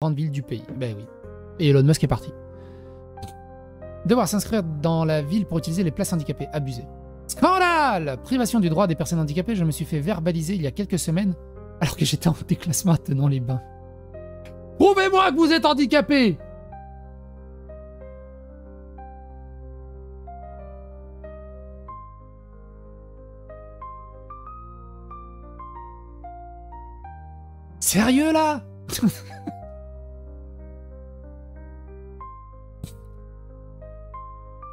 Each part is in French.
grande ville du pays. Ben oui. Et Elon Musk est parti. Devoir s'inscrire dans la ville pour utiliser les places handicapées. Abusé. Scandale! Privation du droit des personnes handicapées. Je me suis fait verbaliser il y a quelques semaines alors que j'étais en déclassement à Tenon-les-Bains. Prouvez-moi que vous êtes handicapé! Sérieux là?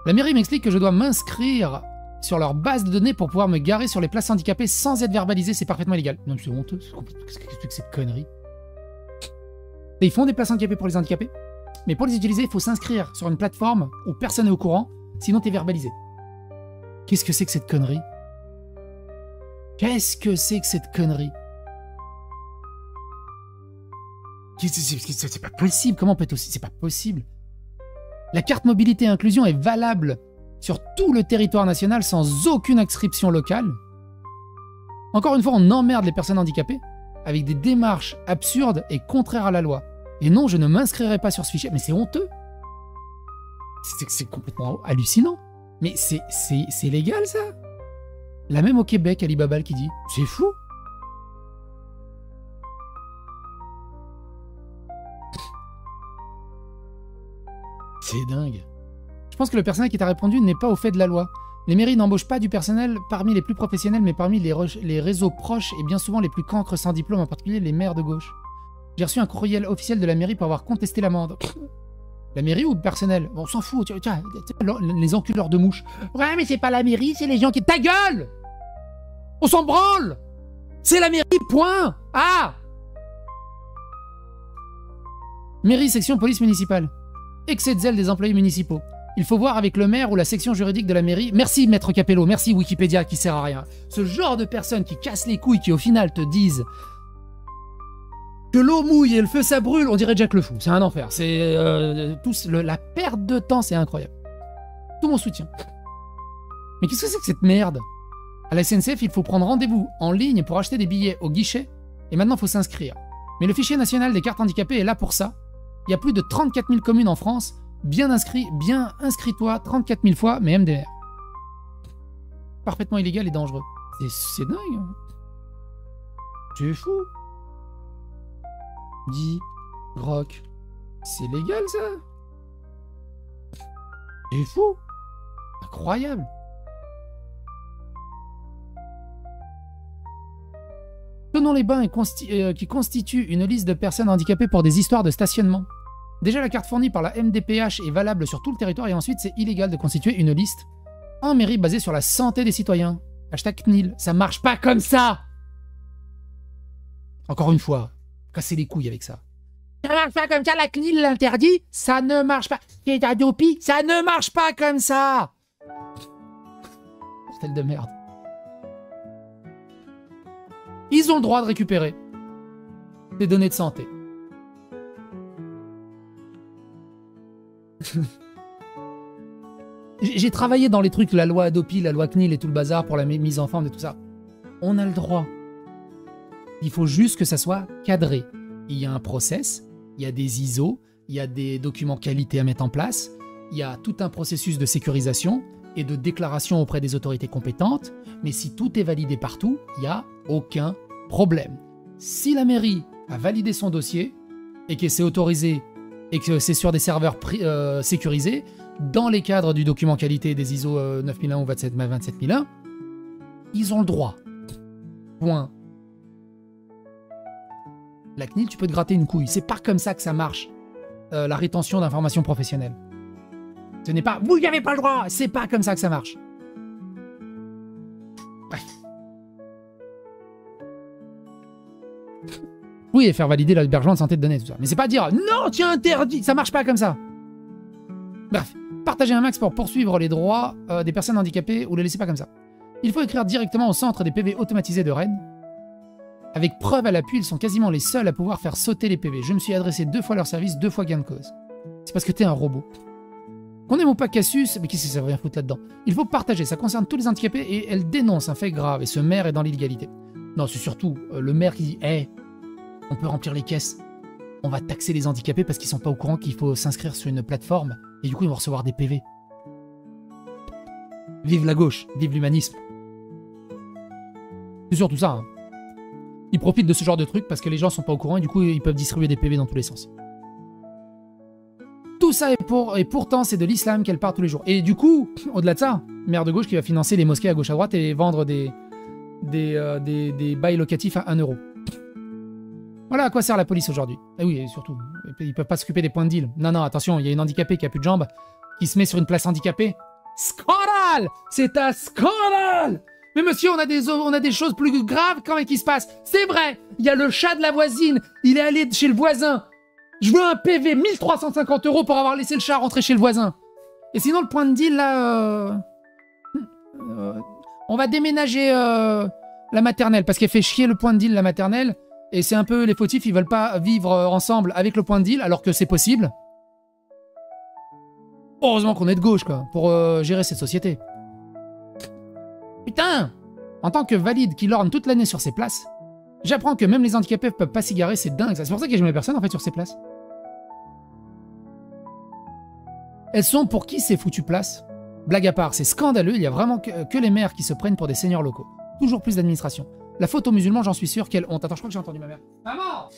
La mairie m'explique que je dois m'inscrire sur leur base de données pour pouvoir me garer sur les places handicapées sans être verbalisé. C'est parfaitement illégal. Non, c'est honteux. Qu'est-ce que c'est que cette connerie? Et ils font des places handicapées pour les handicapés, mais pour les utiliser, il faut s'inscrire sur une plateforme où personne n'est au courant, sinon t'es verbalisé. Qu'est-ce que c'est que cette connerie? Qu'est-ce que c'est que cette connerie? C'est pas possible. Comment peut-être aussi? C'est pas possible. La carte mobilité inclusion est valable sur tout le territoire national sans aucune inscription locale. Encore une fois, on emmerde les personnes handicapées avec des démarches absurdes et contraires à la loi. Et non, je ne m'inscrirai pas sur ce fichier. Mais c'est honteux. C'est complètement hallucinant. Mais c'est légal, ça? La même au Québec, Alibaba qui dit « C'est fou !» C'est dingue. Je pense que le personnel qui t'a répondu n'est pas au fait de la loi. Les mairies n'embauchent pas du personnel parmi les plus professionnels, mais parmi les réseaux proches et bien souvent les plus cancres sans diplôme, en particulier les maires de gauche. J'ai reçu un courriel officiel de la mairie pour avoir contesté l'amende. La mairie ou le personnel? Bon, on s'en fout, tiens, les enculeurs de mouches. Ouais, mais c'est pas la mairie, c'est les gens qui... Ta gueule! On s'en branle! C'est la mairie, point! Ah! Mairie, section police municipale. Excès de zèle des employés municipaux. Il faut voir avec le maire ou la section juridique de la mairie. Merci, maître Capello, merci Wikipédia qui sert à rien. Ce genre de personnes qui cassent les couilles, qui au final te disent que l'eau mouille et le feu ça brûle, on dirait Jack le Fou. C'est un enfer. C'est la perte de temps, c'est incroyable. Tout mon soutien. Mais qu'est-ce que c'est que cette merde? À la SNCF, il faut prendre rendez-vous en ligne pour acheter des billets au guichet. Et maintenant, il faut s'inscrire. Mais le fichier national des cartes handicapées est là pour ça. Il y a plus de 34 000 communes en France. Bien inscris-toi 34 000 fois, mais MDR. Parfaitement illégal et dangereux. C'est dingue. Hein. C'est fou. Dis, Grok. C'est légal, ça. C'est fou. Incroyable. Tenon-les-Bains qui constitue une liste de personnes handicapées pour des histoires de stationnement. Déjà, la carte fournie par la MDPH est valable sur tout le territoire et ensuite, c'est illégal de constituer une liste en mairie basée sur la santé des citoyens. Hashtag CNIL. Ça marche pas comme ça! Encore une fois, cassez les couilles avec ça. Ça marche pas comme ça, la CNIL l'interdit? Ça ne marche pas. C'est Adopi, ça ne marche pas comme ça! Bordel de merde. Ils ont le droit de récupérer des données de santé. J'ai travaillé dans les trucs, la loi Adopi, la loi CNIL et tout le bazar pour la mise en forme et tout ça. On a le droit. Il faut juste que ça soit cadré. Il y a un process, il y a des ISO, il y a des documents qualité à mettre en place, il y a tout un processus de sécurisation et de déclaration auprès des autorités compétentes, mais si tout est validé partout, il n'y a aucun problème. Si la mairie a validé son dossier et que c'est autorisé et que c'est sur des serveurs sécurisés, dans les cadres du document qualité des ISO 9001 ou 27001, ils ont le droit. Point. La CNIL, tu peux te gratter une couille. C'est pas comme ça que ça marche, la rétention d'informations professionnelles. Ce n'est pas... Vous n'y avez pas le droit. C'est pas comme ça que ça marche. Bref. Oui, et faire valider l'hébergement de santé de données, tout ça. Mais c'est pas dire, non, tu es interdit. Ça marche pas comme ça. Bref. Partagez un max pour poursuivre les droits des personnes handicapées ou les laissez pas comme ça. Il faut écrire directement au centre des PV automatisés de Rennes. Avec preuve à l'appui, ils sont quasiment les seuls à pouvoir faire sauter les PV. Je me suis adressé 2 fois leur service, 2 fois gain de cause. C'est parce que t'es un robot. Qu'on aime ou pas Cassius, mais qu'est-ce que ça veut rien foutre là-dedans? Il faut partager, ça concerne tous les handicapés et elle dénonce un fait grave et ce maire est dans l'illégalité. Non, c'est surtout le maire qui dit « Eh, on peut remplir les caisses. on va taxer les handicapés parce qu'ils sont pas au courant qu'il faut s'inscrire sur une plateforme et du coup ils vont recevoir des PV. Vive la gauche, vive l'humanisme. C'est surtout ça. Hein. Ils profitent de ce genre de truc parce que les gens sont pas au courant et du coup ils peuvent distribuer des PV dans tous les sens. Tout ça et pourtant c'est de l'islam qu'elle parle tous les jours. Et du coup, au-delà de ça, maire de gauche qui va financer les mosquées à gauche à droite et vendre des bails locatifs à 1 euro. Voilà à quoi sert la police aujourd'hui. Et oui, et surtout, ils peuvent pas s'occuper des points de deal. Non, non, attention, il y a une handicapée qui a plus de jambes, qui se met sur une place handicapée. Scandale! C'est un scandale! Mais monsieur, on a des choses plus graves quand même qui se passent. C'est vrai, il y a le chat de la voisine, il est allé chez le voisin. Je veux un PV 1350 € pour avoir laissé le chat rentrer chez le voisin. Et sinon, le point de deal, là... on va déménager la maternelle, parce qu'elle fait chier le point de deal, la maternelle. Et c'est un peu les fautifs, ils veulent pas vivre ensemble avec le point de deal, alors que c'est possible. Heureusement qu'on est de gauche, quoi, pour gérer cette société. Putain! En tant que valide qui lorne toute l'année sur ses places, j'apprends que même les handicapés peuvent pas s'y garer, c'est dingue. C'est pour ça qu'il y a jamais personne, en fait, sur ces places. Elles sont pour qui ces foutues places? Blague à part, c'est scandaleux, il y a vraiment que les maires qui se prennent pour des seigneurs locaux. Toujours plus d'administration. La faute aux musulmans, j'en suis sûr, quelle honte. Attends, je crois que j'ai entendu ma mère. Maman!